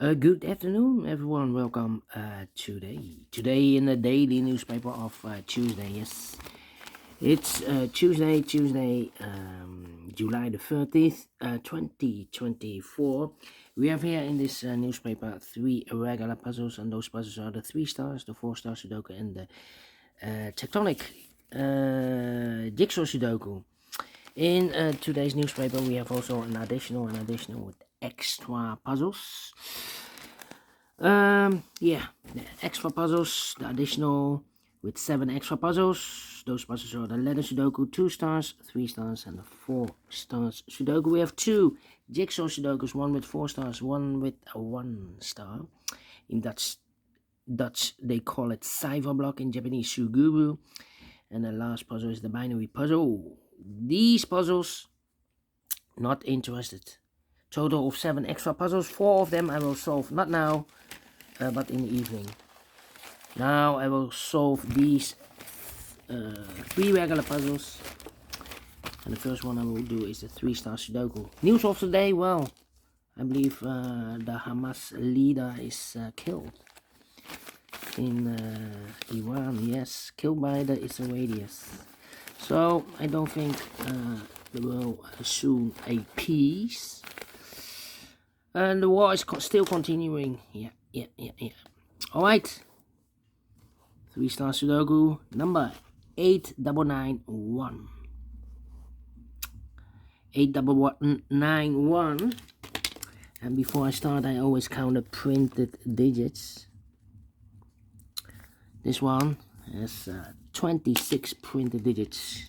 Good afternoon, everyone. Welcome today in the daily newspaper of Tuesday. Yes, it's Tuesday, July the 30th, 2024. We have here in this newspaper three irregular puzzles, and those puzzles are the 3 stars, the 4 star Sudoku, and the tectonic JigSaw Sudoku. In today's newspaper, we have also an additional with extra puzzles. The extra puzzles, the additional with 7 extra puzzles. Those puzzles are the letter Sudoku, 2 stars, 3 stars, and the 4 stars Sudoku. We have 2 JigSaw Sudokus, one with 4 stars, one with a 1 star. In Dutch, they call it cipher block. In Japanese, Suguru. And the last puzzle is the binary puzzle. These puzzles, not interested. Total of 7 extra puzzles. 4 of them I will solve not now, but in the evening. Now I will solve these 3 regular puzzles. And the first one I will do is the 3-star Sudoku. News of the day, well, I believe the Hamas leader is killed in Iran. Yes, killed by the Israelis. So I don't think there will soon a peace. And the war is still continuing. Yeah. Alright. 3-star Sudoku number 8991. 8991. And before I start, I always count the printed digits. This one has 26 printed digits.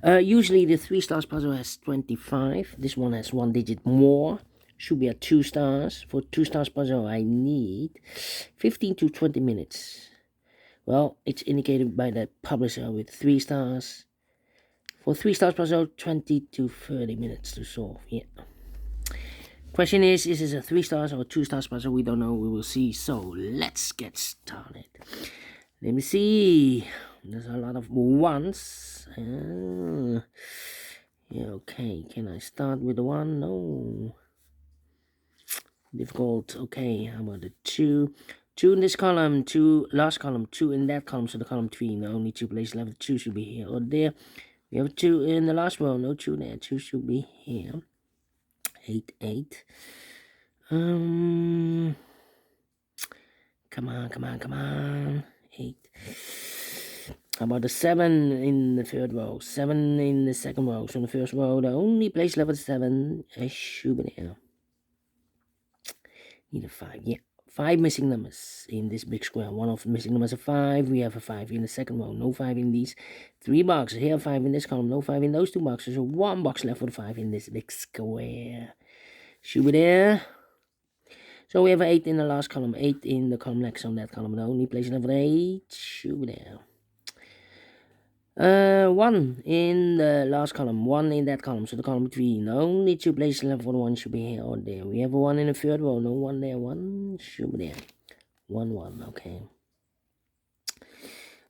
Usually the 3 stars puzzle has 25. This one has 1 digit more. Should be at 2 stars. For 2 stars puzzle I need 15 to 20 minutes. Well, it's indicated by the publisher with 3 stars. For 3 stars puzzle, 20 to 30 minutes to solve. Yeah. Question is this a 3 stars or a 2 stars puzzle? We don't know. We will see. So let's get started. Let me see. There's a lot of ones. Yeah, okay. Can I start with the 1? No. Difficult. Okay, how about the 2? 2 in this column, 2 last column, 2 in that column, so the column 3. No, only 2 places left. 2 should be here or there. We have 2 in the last row, no 2 there. 2 should be here. 8. Come on. 8. How about the 7 in the third row? 7 in the second row. So in the first row, the only place left is 7. Should be there. Need a 5. Yeah. 5 missing numbers in this big square. One of the missing numbers is 5. We have a 5 in the second row. No 5 in these 3 boxes. Here 5 in this column. No 5 in those 2 boxes. So 1 box left for the 5 in this big square. Should be there. So we have an 8 in the last column. 8 in the column next on that column. The only place left for 8. Should be there. 1 in the last column, 1 in that column, so the column 3. The only 2 places left for the 1 should be here or there. We have a 1 in the third row, no 1 there, 1 should be there. 1, okay.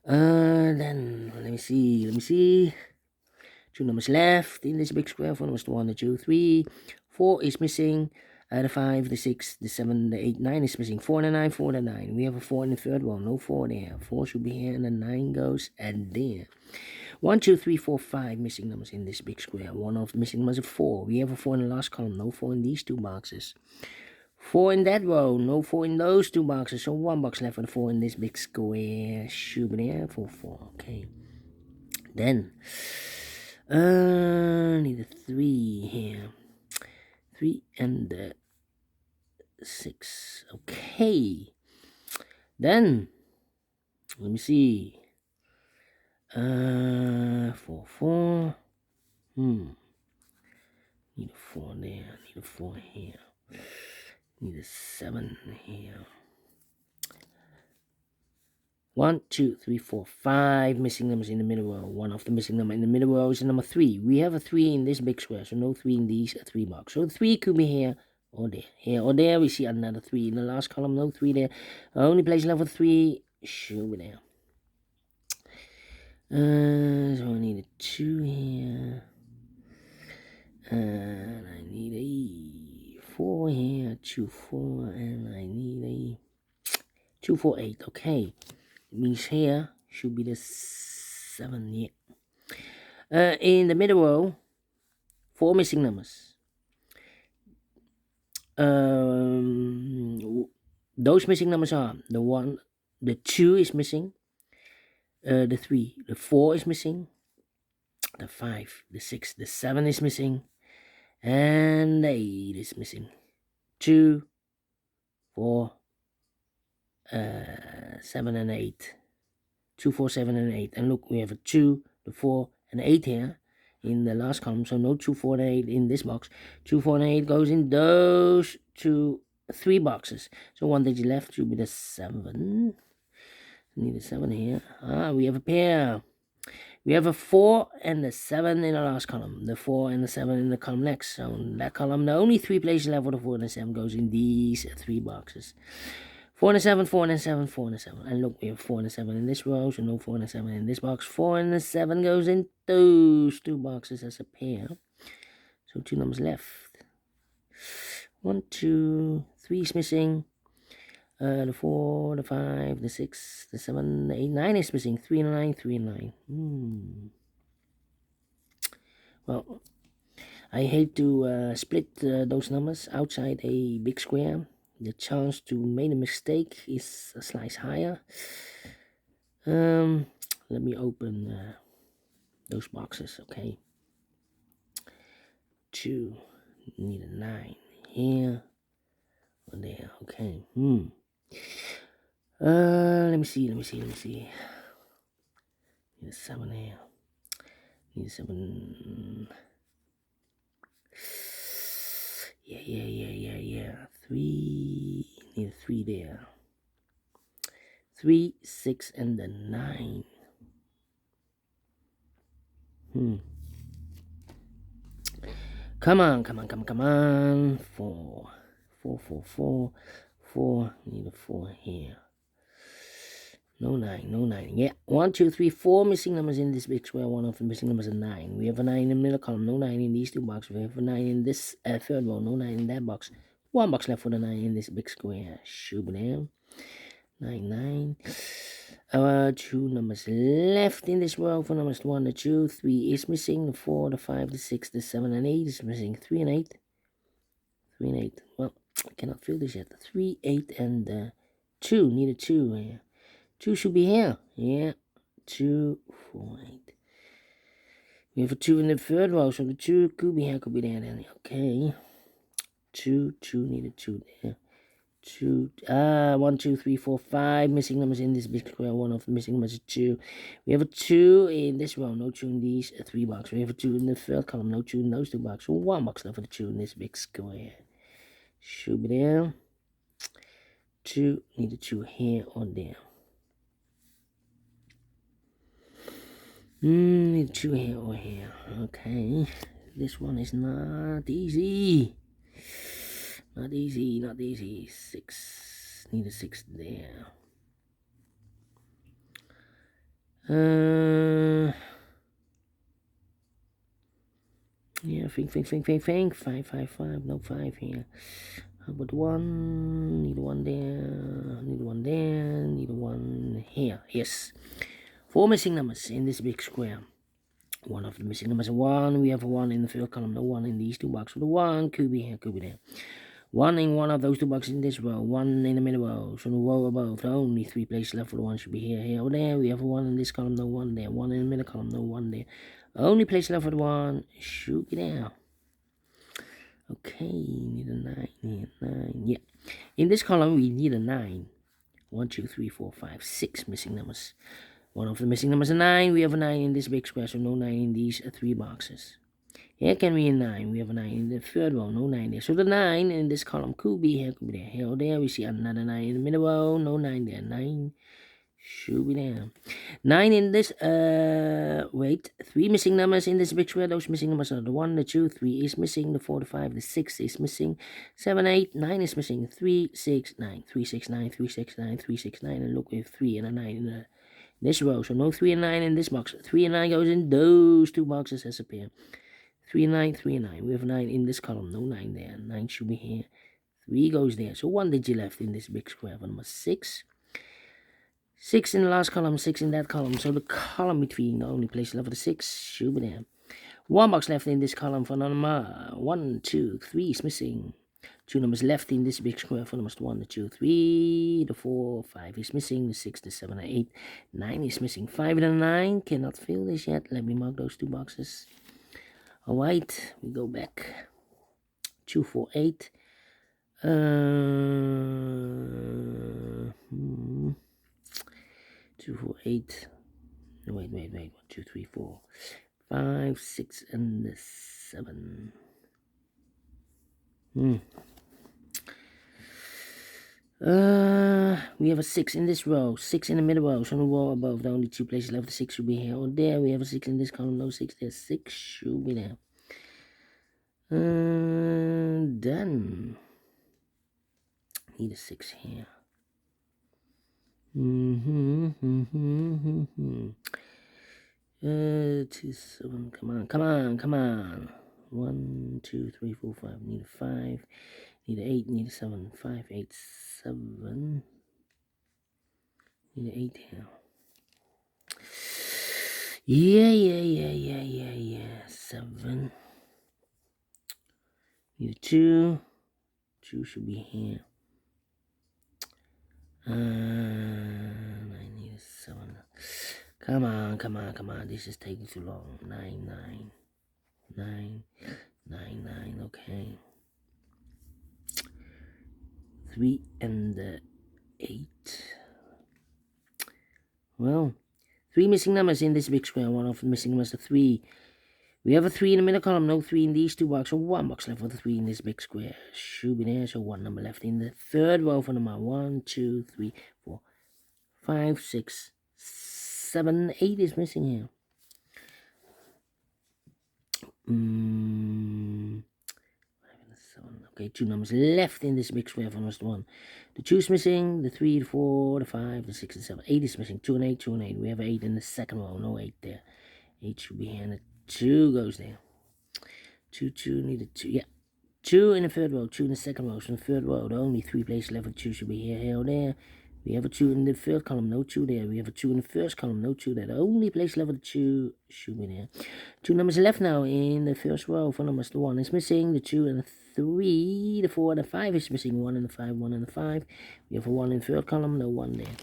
Then, let me see. 2 numbers left in this big square. 4 numbers, 1, 2, 3. 4 is missing. The 5, the 6, the 7, the 8, 9 is missing. 4 and 9, 4 and 9. We have a 4 in the third row. No 4 there. 4 should be here, and the 9 goes and there. 1, 2, 3, 4, 5 missing numbers in this big square. One of the missing numbers is 4. We have a 4 in the last column. No 4 in these 2 boxes. 4 in that row. No 4 in those 2 boxes. So 1 box left for the 4 in this big square. Should be there for 4. Okay. Then, need a 3 here. 3 and 6. Okay. Then, let me see. 4. Need a 4 there. Need a 4 here. Need a 7 here. 1, 2, 3, 4, 5 missing numbers in the middle row. One of the missing number in the middle row is number 3. We have a 3 in this big square, so no 3 in these 3 box. So 3 could be here or there. Here or there, we see another 3 in the last column. No 3 there. Only place left for 3 should be there. So I need a 2 here. And I need 2, 4, and I need a 2, 4, 8. Okay, it means here should be the 7. Yeah. In the middle row, 4 missing numbers. Those missing numbers are the 1, the 2 is missing, the 3, the 4 is missing, the 5, the 6, the 7 is missing, and the 8 is missing. 2, 4, 7 and 8. 2, 4, 7 and 8. And look, we have a 2, the 4, and 8 here in the last column. So no 2, 4, and 8 in this box. 2, 4, and 8 goes in those 3 boxes. So one digit left should be the 7. Need a 7 here. We have a pair. We have a 4 and a 7 in the last column. The 4 and the 7 in the column next. So in that column, the only 3 places left for the 4 and the 7 goes in these 3 boxes. 4 and a 7, 4 and a 7, 4 and a 7. And look, we have 4 and a 7 in this row, so no 4 and a 7 in this box. 4 and a 7 goes in those 2 boxes as a pair. So 2 numbers left. 1, 2, 3 is missing. The 4, the 5, the 6, the 7, the 8, 9 is missing. 3 and 9, 3 and 9. Well, I hate to split those numbers outside a big square. The chance to make a mistake is a slice higher. Let me open those boxes, okay. 2, need a 9 here or there, okay. Let me see. Need a 7 here. Need a 7. Yeah. 3. Need a 3 there. 3, 6, and the 9. Come on. 4. 4. Need a 4 here. No 9. Yeah. 1, 2, 3, 4 missing numbers in this big square. One of the missing numbers is 9. We have a 9 in the middle column. No 9 in these 2 boxes. We have a 9 in this third row. No 9 in that box. 1 box left for the 9 in this big square. Shoot down. 9. 2 numbers left in this row. For numbers 1, the 2, 3 is missing. The 4, the 5, the 6, the 7, and 8 is missing. 3 and 8. Well, I cannot feel this yet. 3, 8, and 2. Need a 2 here. 2 should be here. Yeah. 2, 4, 8. We have a 2 in the third row, so the 2 could be here, could be there then. Okay. 2, need a 2 there. 2, 1, 2, 3, 4, 5 missing numbers in this big square. One of the missing numbers is 2. We have a 2 in this row, no 2 in these 3 boxes. We have a 2 in the third column, no 2 in those 2 boxes. So 1 box left for the 2 in this big square. Should be there. 2, need a 2 here or there. Need a 2 here or here. Okay. This one is not easy. Not easy. 6. Need a 6 there. Yeah, think. 5, 5. No 5 here. How about 1? Need 1 there. Need 1 there. Need 1 here. Yes. 4 missing numbers in this big square. One of the missing numbers is 1. We have a 1 in the third column. No 1 in these 2 boxes. The 1 could be here, could be there. 1 in one of those 2 boxes in this row. 1 in the middle row. So the row above. The only 3 places left for the 1 should be here, or there. We have a 1 in this column. No 1 there. 1 in the middle column. No 1 there. Only place left for the 1 should be there. Okay, need a 9. Need a 9. Yeah. In this column, we need a 9. 1, 2, 3, 4, 5, 6 missing numbers. One of the missing numbers is 9. We have a 9 in this big square, so no 9 in these 3 boxes. Here can be a 9. We have a 9 in the third row, no 9 there. So the 9 in this column could be here, could be there. Here or there, we see another 9 in the middle row, no 9 there. 9 should be there. 9 in this, 3 missing numbers in this big square. Those missing numbers are the 1, the 2, 3 is missing, the 4, the 5, the 6 is missing, 7, 8, 9 is missing, 3, 6, 9, 3, 6, 9, 3, 6, 9, 3, 6, 9, and look, we have 3 and a 9 in this row, so no 3 and 9 in this box. 3 and 9 goes in those 2 boxes as a pair. 3 and 9. We have 9 in this column, no 9 there. 9 should be here. 3 goes there. So 1 digit left in this big square for number 6. 6 in the last column, 6 in that column. So the column between the only place left for the 6 should be there. 1 box left in this column for number 1, 2, 3 is missing. 2 numbers left in this big square for numbers 1, 2, 3. The 4, 5 is missing. The 6, the 7, the 8, 9 is missing. 5 and 9 cannot fill this yet. Let me mark those 2 boxes. Alright, we go back. 2, 4, 8. 2, 4, 8. Wait. 1, 2, 3, 4, 5, 6, and the 7. We have a 6 in this row, 6 in the middle row, so on the row above, the only 2 places left, the 6 should be here or there. We have a 6 in this column, no 6 there, 6 should be there. Done. Need a 6 here. 2, 7, come on. 1, 2, 3, 4, 5. Need a 5. Need an 8. Need a 7. 5, 8, 7. Need an 8 here. Yeah. 7. Need a 2. 2 should be here. I need a 7. Come on. This is taking too long. 9. Okay. 3 and the 8. Well, 3 missing numbers in this big square. One of the missing numbers is 3. We have a 3 in the middle column, no 3 in these 2 boxes. So 1 box left for the 3 in this big square. Should be there. So 1 number left in the third row for number 1, 2, 3, 4, 5, 6, 7, 8 is missing here. 5 and 7. Okay, 2 numbers left in this big square for number 1. The 2 is missing. The 3, the 4, the 5, the 6, and 7. 8 is missing. 2 and 8, 2 and 8. We have 8 in the second row. No 8 there. 8 should be here. And the 2 goes there. 2, need a 2. Yeah. 2 in the third row, 2 in the second row. So in the third row, the only 3 places left for 2 should be here or there. We have a 2 in the third column, no 2 there. We have a 2 in the first column, no 2 there. The only place left for the 2 should be there. 2 numbers left now in the first row for numbers. The 1 is missing, the 2 and the 3, the 4 and the 5 is missing. 1 and the 5, 1 and the 5. We have a 1 in the third column, no 1 there.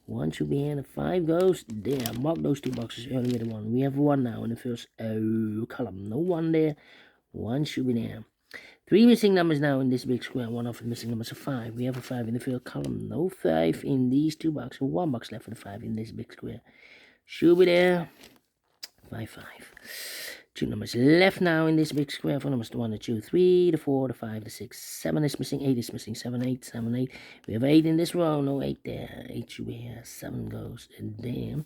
1 should be here, and the 5 goes there. Mark those 2 boxes early with the 1. We have 1 now in the first column, no 1 there. 1 should be there. 3 missing numbers now in this big square. 1 of the missing numbers is 5. We have a 5 in the third column, no 5 in these 2 boxes. 1 box left for the 5 in this big square. Should be there. 5. 2 numbers left now in this big square for numbers 1, 2, 3, the 4, the 5, the 6, 7 is missing, 8 is missing, 7, 8, 7, 8. We have 8 in this row, no 8 there. 8 should be here, 7 goes there.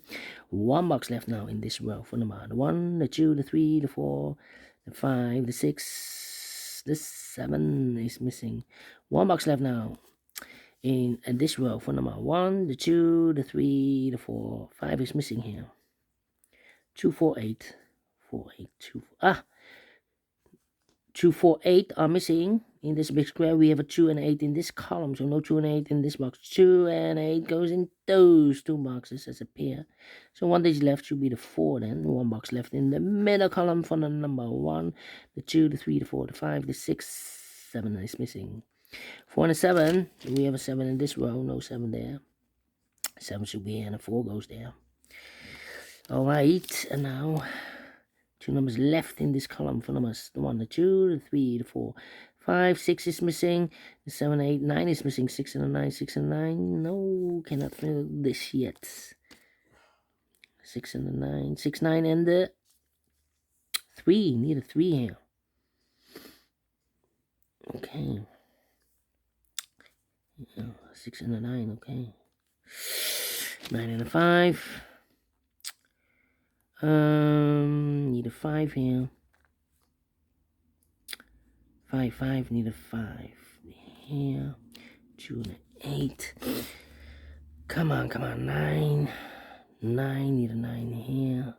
1 box left now in this row for number 1, the 2, the 3, the 4, the 5, the 6, the 7 is missing. 1 box left now in this row for number 1, the 2, the 3, the 4, 5 is missing here. 2, 4, 8. 4, 8, 2, 2, 4, 8 are missing in this big square. We have a 2 and 8 in this column, so no 2 and 8 in this box. 2 and 8 goes in those 2 boxes as a pair. So 1 digit left should be the 4 then. 1 box left in the middle column for the number 1, the 2, the 3, the 4, the 5, the 6, 7 is missing. 4 and a 7, we have a 7 in this row, no 7 there. 7 should be here and a 4 goes there. Alright, and now 2 numbers left in this column for numbers. The 1, the 2, the 3, the 4, 5, 6 is missing. The 7, 8, 9 is missing. 6 and a 9, 6 and 9. No, cannot fill this yet. 6 and the 9, 6, 9 and the 3. Need a 3 here. Okay. 6 and a 9, okay. 9 and a 5. Need a 5 here. 5, need a 5 here. 2 and an 8. Come on, 9. 9, need a 9 here.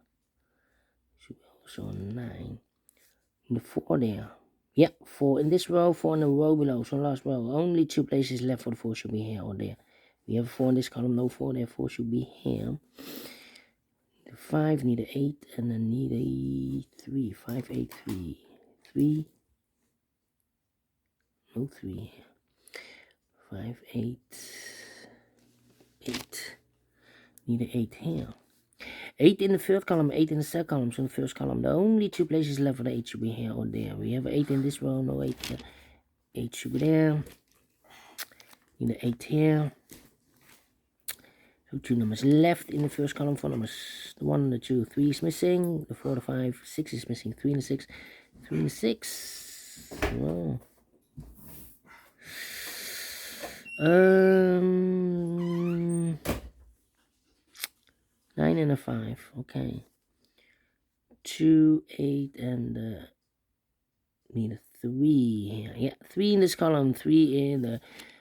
Should be also a 9. Need a 4 there. Yeah, 4 in this row, 4 in the row below. So last row, only 2 places left for the 4 should be here or there. We have 4 in this column, no 4 there, 4 should be here. The 5 need a 8 and then need a 3. 5, 8, 3. 3. No 3 here. 5, 8. 8. Need an 8 here. 8 in the third column, 8 in the second column. So in the first column, the only 2 places left for the 8 should be here or there. We have 8 in this row, no 8 here. 8 should be there. Need an 8 here. So 2 numbers left in the first column. 4 numbers, the 1, the 2, 3 is missing. The 4, the 5, 6 is missing. 3 and the 6. 3 and the 6. Well. 9 and a 5. Okay. 2, 8, and need a 3 here. Yeah, 3 in this column, 3 in the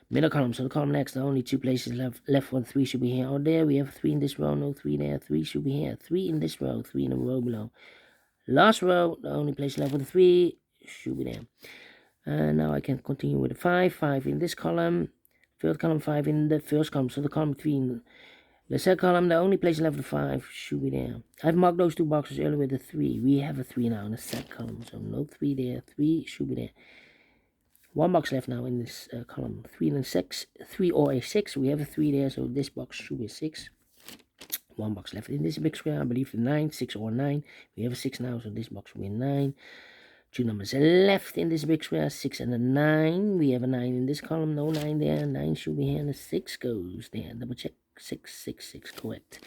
middle column. So the column next, the only 2 places left for the 3 should be here or there. We have 3 in this row, no 3 there. 3 should be here. 3 in this row, 3 in the row below. Last row, the only place left for the 3 should be there. And now I can continue with the 5. 5 in this column. Third column, 5 in the first column. So the column 3 in the second column, the only place left for the 5 should be there. I've marked those 2 boxes earlier with the 3. We have a 3 now in the second column. So no 3 there. 3 should be there. 1 box left now in this column. 3 and a 6. 3 or a 6. We have a 3 there. So this box should be a 6. 1 box left in this big square. I believe the 9. 6 or 9. We have a 6 now. So this box will be a 9. 2 numbers left in this big square, 6 and a 9. We have a 9 in this column, no 9 there. 9 should be here, and a 6 goes there. Double check. 6, 6, 6, correct.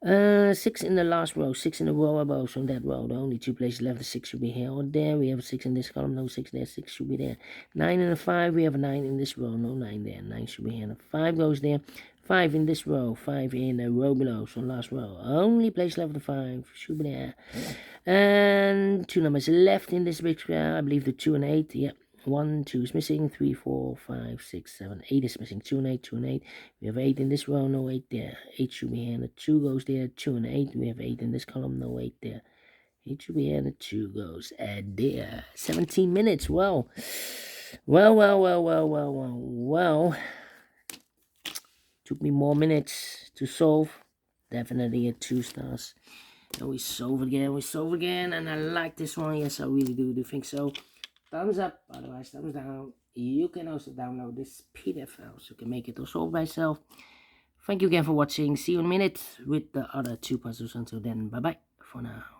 6 in the last row, 6 in the row above. So that row, the only 2 places left, the 6 should be here or there. We have a 6 in this column, no 6 there. 6 should be there. 9 and a 5. We have a 9 in this row, no 9 there. 9 should be here, and a 5 goes there. 5 in this row, 5 in the row below, so last row. Only place left the 5 should be there. And 2 numbers left in this big square. I believe the 2 and 8. Yep. 1, 2 is missing. 3, 4, 5, 6, 7, 8 is missing. 2 and 8, 2 and 8. We have 8 in this row, no 8 there. 8 should be here, and the 2 goes there. 2 and 8. We have 8 in this column, no 8 there. 8 should be here, and the 2 goes there. 17 minutes. Well. Took me more minutes to solve. Definitely a 2 stars. And we solve again, and I like this one. Yes, I really do think so. Thumbs up, otherwise thumbs down. You can also download this PDF file so you can make it or solve by yourself. Thank you again for watching. See you in a minute with the other 2 puzzles. Until then, bye bye for now.